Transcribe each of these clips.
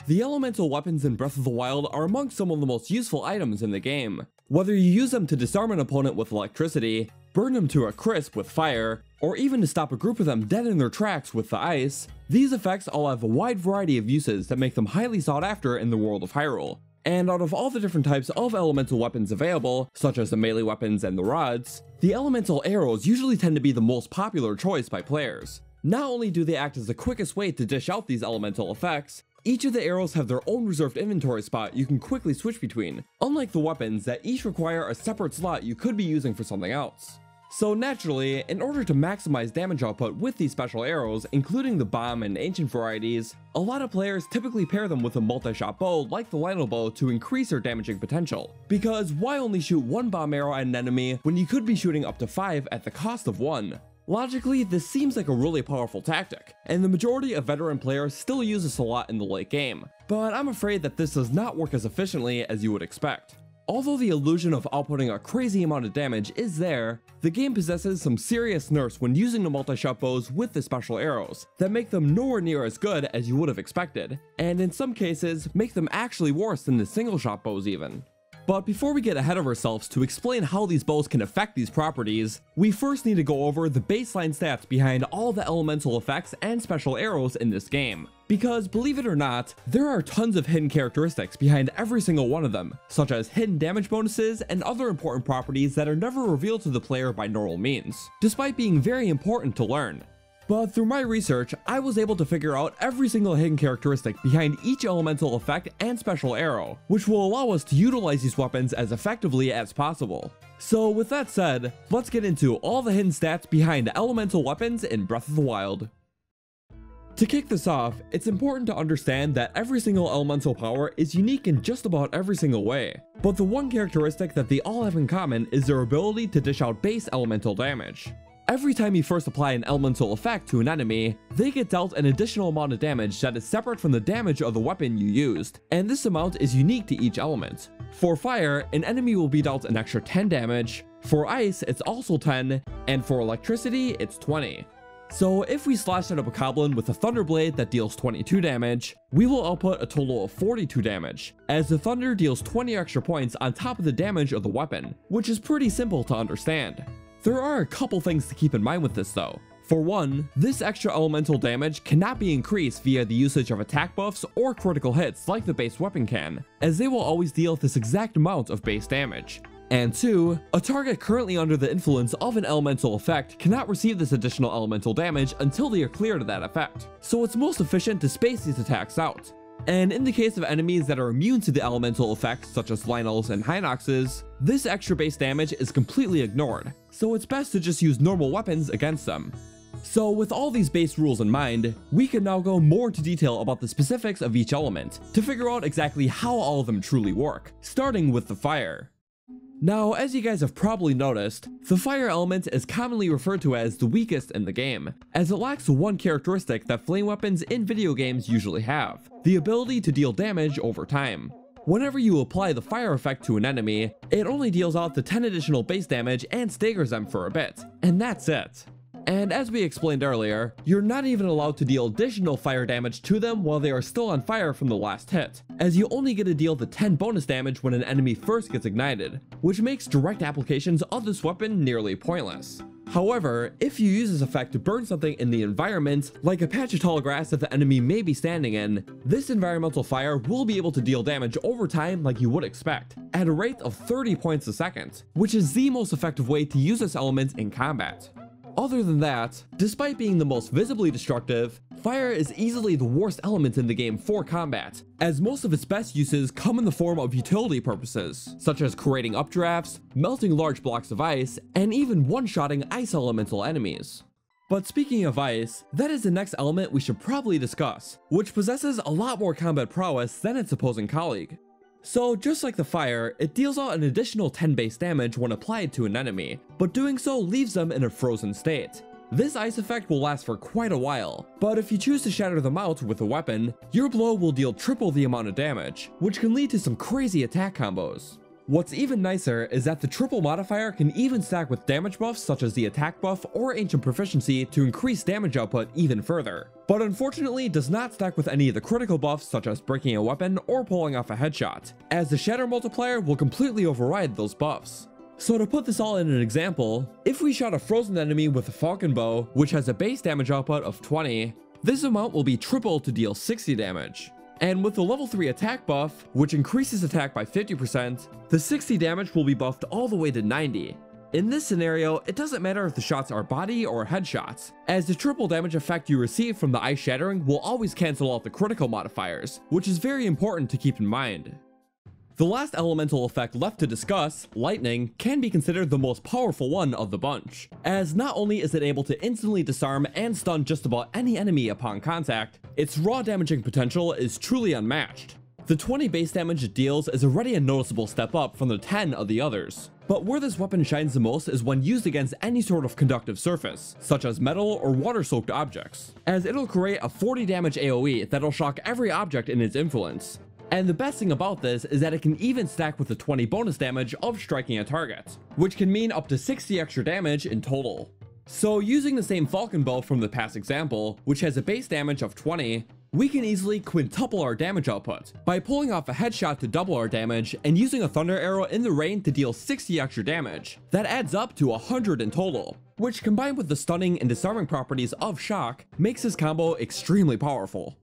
The elemental weapons in Breath of the Wild are among some of the most useful items in the game. Whether you use them to disarm an opponent with electricity, burn them to a crisp with fire, or even to stop a group of them dead in their tracks with the ice, these effects all have a wide variety of uses that make them highly sought after in the world of Hyrule. And out of all the different types of elemental weapons available, such as the melee weapons and the rods, the elemental arrows usually tend to be the most popular choice by players. Not only do they act as the quickest way to dish out these elemental effects, each of the arrows have their own reserved inventory spot you can quickly switch between, unlike the weapons that each require a separate slot you could be using for something else. So naturally, in order to maximize damage output with these special arrows, including the bomb and ancient varieties, a lot of players typically pair them with a multi-shot bow like the Lynel bow to increase their damaging potential. Because why only shoot one bomb arrow at an enemy when you could be shooting up to 5 at the cost of 1? Logically, this seems like a really powerful tactic, and the majority of veteran players still use this a lot in the late game, but I'm afraid that this does not work as efficiently as you would expect. Although the illusion of outputting a crazy amount of damage is there, the game possesses some serious nerfs when using the multi-shot bows with the special arrows that make them nowhere near as good as you would have expected, and in some cases make them actually worse than the single shot bows even. But before we get ahead of ourselves to explain how these bows can affect these properties, we first need to go over the baseline stats behind all the elemental effects and special arrows in this game. Because believe it or not, there are tons of hidden characteristics behind every single one of them, such as hidden damage bonuses and other important properties that are never revealed to the player by normal means, despite being very important to learn. But through my research, I was able to figure out every single hidden characteristic behind each elemental effect and special arrow, which will allow us to utilize these weapons as effectively as possible. So with that said, let's get into all the hidden stats behind elemental weapons in Breath of the Wild. To kick this off, it's important to understand that every single elemental power is unique in just about every single way, but the one characteristic that they all have in common is their ability to dish out base elemental damage. Every time you first apply an elemental effect to an enemy, they get dealt an additional amount of damage that is separate from the damage of the weapon you used, and this amount is unique to each element. For fire, an enemy will be dealt an extra 10 damage, for ice it's also 10, and for electricity it's 20. So if we slash at a Bokoblin with a Thunder Blade that deals 22 damage, we will output a total of 42 damage, as the Thunder deals 20 extra points on top of the damage of the weapon, which is pretty simple to understand. There are a couple things to keep in mind with this though. For one, this extra elemental damage cannot be increased via the usage of attack buffs or critical hits like the base weapon can, as they will always deal this exact amount of base damage. And two, a target currently under the influence of an elemental effect cannot receive this additional elemental damage until they are cleared of that effect, so it's most efficient to space these attacks out. And in the case of enemies that are immune to the elemental effects such as Lynels and Hinoxes, this extra base damage is completely ignored, so it's best to just use normal weapons against them. So with all these base rules in mind, we can now go more into detail about the specifics of each element to figure out exactly how all of them truly work, starting with the fire. Now, as you guys have probably noticed, the fire element is commonly referred to as the weakest in the game, as it lacks the one characteristic that flame weapons in video games usually have, the ability to deal damage over time. Whenever you apply the fire effect to an enemy, it only deals out the 10 additional base damage and staggers them for a bit, and that's it. And as we explained earlier, you're not even allowed to deal additional fire damage to them while they are still on fire from the last hit, as you only get to deal the 10 bonus damage when an enemy first gets ignited, which makes direct applications of this weapon nearly pointless. However, if you use this effect to burn something in the environment, like a patch of tall grass that the enemy may be standing in, this environmental fire will be able to deal damage over time like you would expect, at a rate of 30 points a second, which is the most effective way to use this element in combat. Other than that, despite being the most visibly destructive, fire is easily the worst element in the game for combat, as most of its best uses come in the form of utility purposes, such as creating updrafts, melting large blocks of ice, and even one-shotting ice elemental enemies. But speaking of ice, that is the next element we should probably discuss, which possesses a lot more combat prowess than its opposing colleague. So just like the fire, it deals out an additional 10 base damage when applied to an enemy, but doing so leaves them in a frozen state. This ice effect will last for quite a while, but if you choose to shatter them out with a weapon, your blow will deal triple the amount of damage, which can lead to some crazy attack combos. What's even nicer is that the triple modifier can even stack with damage buffs such as the attack buff or ancient proficiency to increase damage output even further, but unfortunately does not stack with any of the critical buffs such as breaking a weapon or pulling off a headshot, as the shatter multiplier will completely override those buffs. So to put this all in an example, if we shot a frozen enemy with a falcon bow, which has a base damage output of 20, this amount will be tripled to deal 60 damage. And with the level 3 attack buff, which increases attack by 50%, the 60 damage will be buffed all the way to 90. In this scenario, it doesn't matter if the shots are body or headshots, as the triple damage effect you receive from the ice shattering will always cancel out the critical modifiers, which is very important to keep in mind. The last elemental effect left to discuss, lightning, can be considered the most powerful one of the bunch, as not only is it able to instantly disarm and stun just about any enemy upon contact, its raw damaging potential is truly unmatched. The 20 base damage it deals is already a noticeable step up from the 10 of the others, but where this weapon shines the most is when used against any sort of conductive surface, such as metal or water-soaked objects, as it'll create a 40 damage AoE that'll shock every object in its influence. And the best thing about this is that it can even stack with the 20 bonus damage of striking a target, which can mean up to 60 extra damage in total. So using the same falcon bow from the past example, which has a base damage of 20, we can easily quintuple our damage output by pulling off a headshot to double our damage and using a thunder arrow in the rain to deal 60 extra damage. That adds up to 100 in total, which combined with the stunning and disarming properties of shock makes this combo extremely powerful.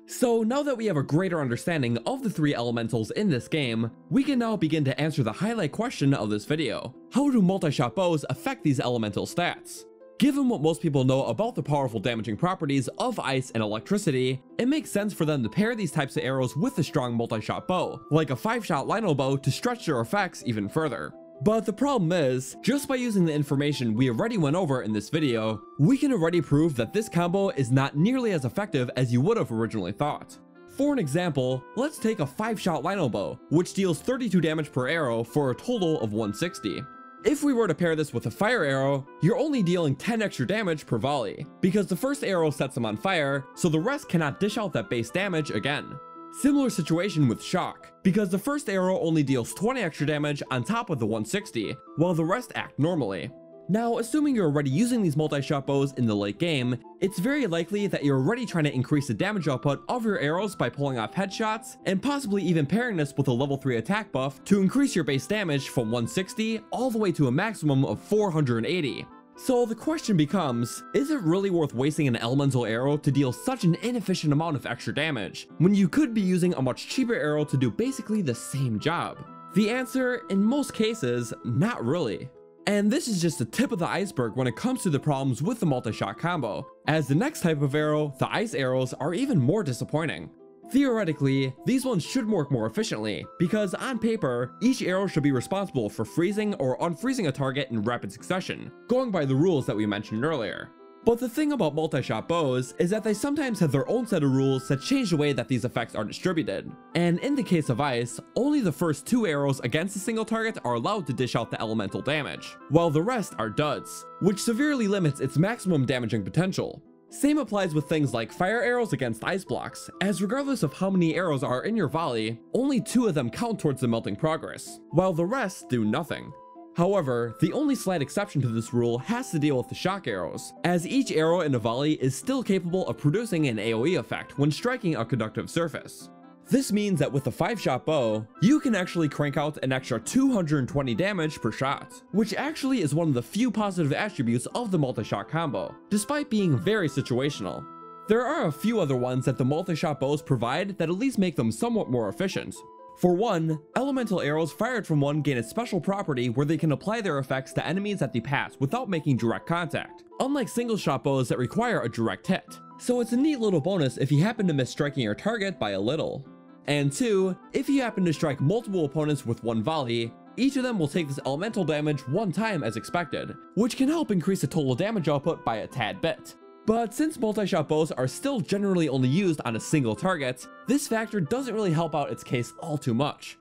So now that we have a greater understanding of the three elementals in this game, we can now begin to answer the highlight question of this video. How do multi-shot bows affect these elemental stats? Given what most people know about the powerful damaging properties of ice and electricity, it makes sense for them to pair these types of arrows with a strong multi-shot bow, like a 5-shot Lino bow to stretch their effects even further. But the problem is, just by using the information we already went over in this video, we can already prove that this combo is not nearly as effective as you would have originally thought. For an example, let's take a 5-shot Lino bow, which deals 32 damage per arrow for a total of 160. If we were to pair this with a fire arrow, you're only dealing 10 extra damage per volley, because the first arrow sets them on fire, so the rest cannot dish out that base damage again. Similar situation with shock, because the first arrow only deals 20 extra damage on top of the 160, while the rest act normally. Now, assuming you're already using these multi-shot bows in the late game, it's very likely that you're already trying to increase the damage output of your arrows by pulling off headshots, and possibly even pairing this with a level 3 attack buff to increase your base damage from 160 all the way to a maximum of 480. So the question becomes, is it really worth wasting an elemental arrow to deal such an inefficient amount of extra damage, when you could be using a much cheaper arrow to do basically the same job? The answer, in most cases, not really. And this is just the tip of the iceberg when it comes to the problems with the multi-shot combo, as the next type of arrow, the ice arrows, are even more disappointing. Theoretically, these ones should work more efficiently, because on paper, each arrow should be responsible for freezing or unfreezing a target in rapid succession, going by the rules that we mentioned earlier. But the thing about multi-shot bows is that they sometimes have their own set of rules that change the way that these effects are distributed. And in the case of ice, only the first 2 arrows against a single target are allowed to dish out the elemental damage, while the rest are duds, which severely limits its maximum damaging potential. Same applies with things like fire arrows against ice blocks, as regardless of how many arrows are in your volley, only 2 of them count towards the melting progress, while the rest do nothing. However, the only slight exception to this rule has to deal with the shock arrows, as each arrow in a volley is still capable of producing an AoE effect when striking a conductive surface. This means that with a 5-shot bow, you can actually crank out an extra 220 damage per shot, which actually is one of the few positive attributes of the multi-shot combo, despite being very situational. There are a few other ones that the multi-shot bows provide that at least make them somewhat more efficient. For one, elemental arrows fired from one gain a special property where they can apply their effects to enemies that they pass without making direct contact, unlike single shot bows that require a direct hit. So it's a neat little bonus if you happen to miss striking your target by a little. And 2, if you happen to strike multiple opponents with one volley, each of them will take this elemental damage one time as expected, which can help increase the total damage output by a tad bit. But since multi-shot bows are still generally only used on a single target, this factor doesn't really help out its case all too much.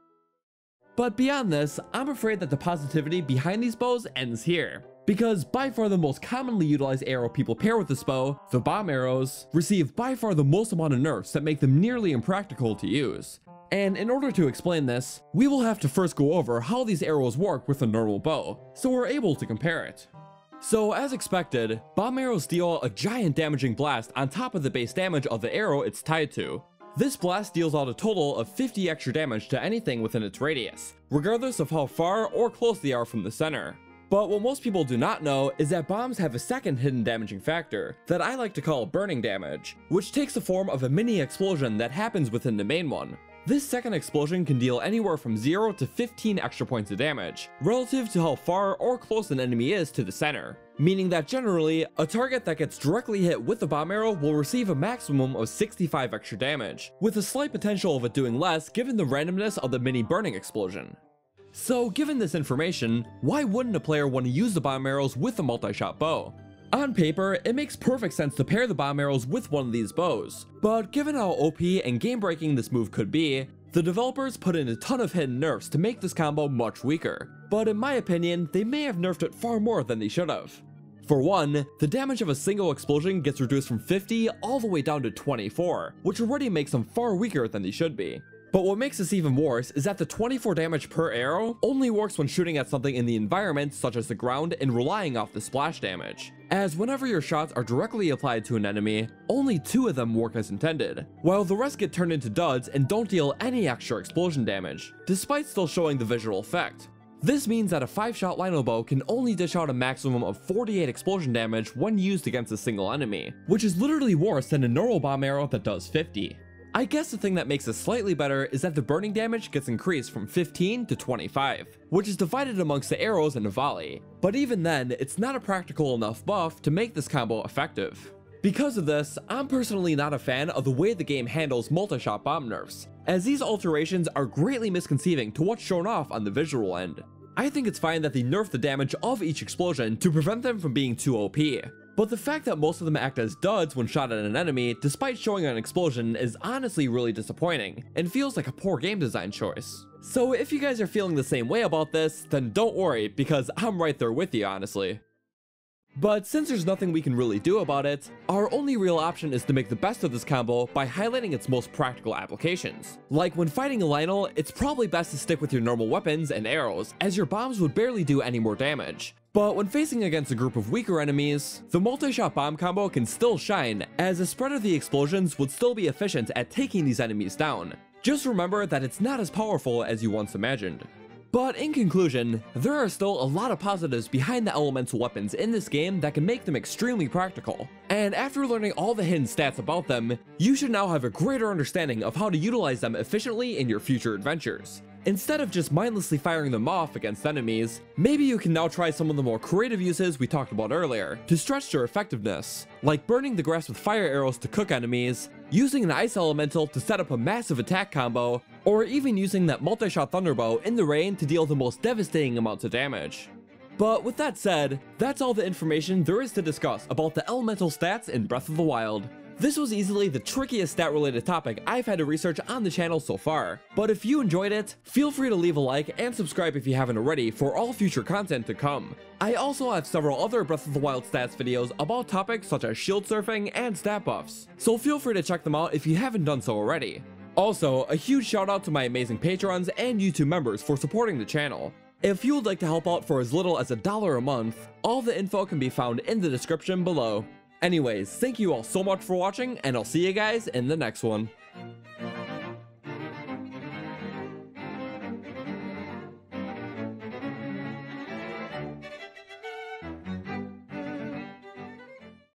But beyond this, I'm afraid that the positivity behind these bows ends here, because by far the most commonly utilized arrow people pair with this bow, the bomb arrows, receive by far the most amount of nerfs that make them nearly impractical to use. And in order to explain this, we will have to first go over how these arrows work with a normal bow, so we're able to compare it. So as expected, bomb arrows deal a giant damaging blast on top of the base damage of the arrow it's tied to. This blast deals out a total of 50 extra damage to anything within its radius, regardless of how far or close they are from the center. But what most people do not know is that bombs have a second hidden damaging factor that I like to call burning damage, which takes the form of a mini explosion that happens within the main one. This second explosion can deal anywhere from 0 to 15 extra points of damage, relative to how far or close an enemy is to the center, meaning that generally, a target that gets directly hit with the bomb arrow will receive a maximum of 65 extra damage, with a slight potential of it doing less given the randomness of the mini burning explosion. So given this information, why wouldn't a player want to use the bomb arrows with a multi-shot bow? On paper, it makes perfect sense to pair the bomb arrows with one of these bows, but given how OP and game-breaking this move could be, the developers put in a ton of hidden nerfs to make this combo much weaker, but in my opinion, they may have nerfed it far more than they should have. For one, the damage of a single explosion gets reduced from 50 all the way down to 24, which already makes them far weaker than they should be. But what makes this even worse is that the 24 damage per arrow only works when shooting at something in the environment such as the ground and relying off the splash damage, as whenever your shots are directly applied to an enemy, only 2 of them work as intended, while the rest get turned into duds and don't deal any extra explosion damage, despite still showing the visual effect. This means that a 5-shot Lino bow can only dish out a maximum of 48 explosion damage when used against a single enemy, which is literally worse than a normal bomb arrow that does 50. I guess the thing that makes this slightly better is that the burning damage gets increased from 15 to 25, which is divided amongst the arrows in a volley, but even then, it's not a practical enough buff to make this combo effective. Because of this, I'm personally not a fan of the way the game handles multi-shot bomb nerfs, as these alterations are greatly misconceiving to what's shown off on the visual end. I think it's fine that they nerf the damage of each explosion to prevent them from being too OP, but the fact that most of them act as duds when shot at an enemy despite showing an explosion is honestly really disappointing, and feels like a poor game design choice. So if you guys are feeling the same way about this, then don't worry, because I'm right there with you honestly. But since there's nothing we can really do about it, our only real option is to make the best of this combo by highlighting its most practical applications. Like when fighting a Lynel, it's probably best to stick with your normal weapons and arrows, as your bombs would barely do any more damage. But when facing against a group of weaker enemies, the multi-shot bomb combo can still shine, as the spread of the explosions would still be efficient at taking these enemies down. Just remember that it's not as powerful as you once imagined. But in conclusion, there are still a lot of positives behind the elemental weapons in this game that can make them extremely practical. And after learning all the hidden stats about them, you should now have a greater understanding of how to utilize them efficiently in your future adventures. Instead of just mindlessly firing them off against enemies, maybe you can now try some of the more creative uses we talked about earlier to stretch their effectiveness, like burning the grass with fire arrows to cook enemies, using an ice elemental to set up a massive attack combo, or even using that multi-shot thunderbow in the rain to deal the most devastating amounts of damage. But with that said, that's all the information there is to discuss about the elemental stats in Breath of the Wild. This was easily the trickiest stat-related topic I've had to research on the channel so far, but if you enjoyed it, feel free to leave a like and subscribe if you haven't already for all future content to come. I also have several other Breath of the Wild stats videos about topics such as shield surfing and stat buffs, so feel free to check them out if you haven't done so already. Also, a huge shout out to my amazing patrons and YouTube members for supporting the channel. If you would like to help out for as little as $1 a month, all the info can be found in the description below. Anyways, thank you all so much for watching, and I'll see you guys in the next one.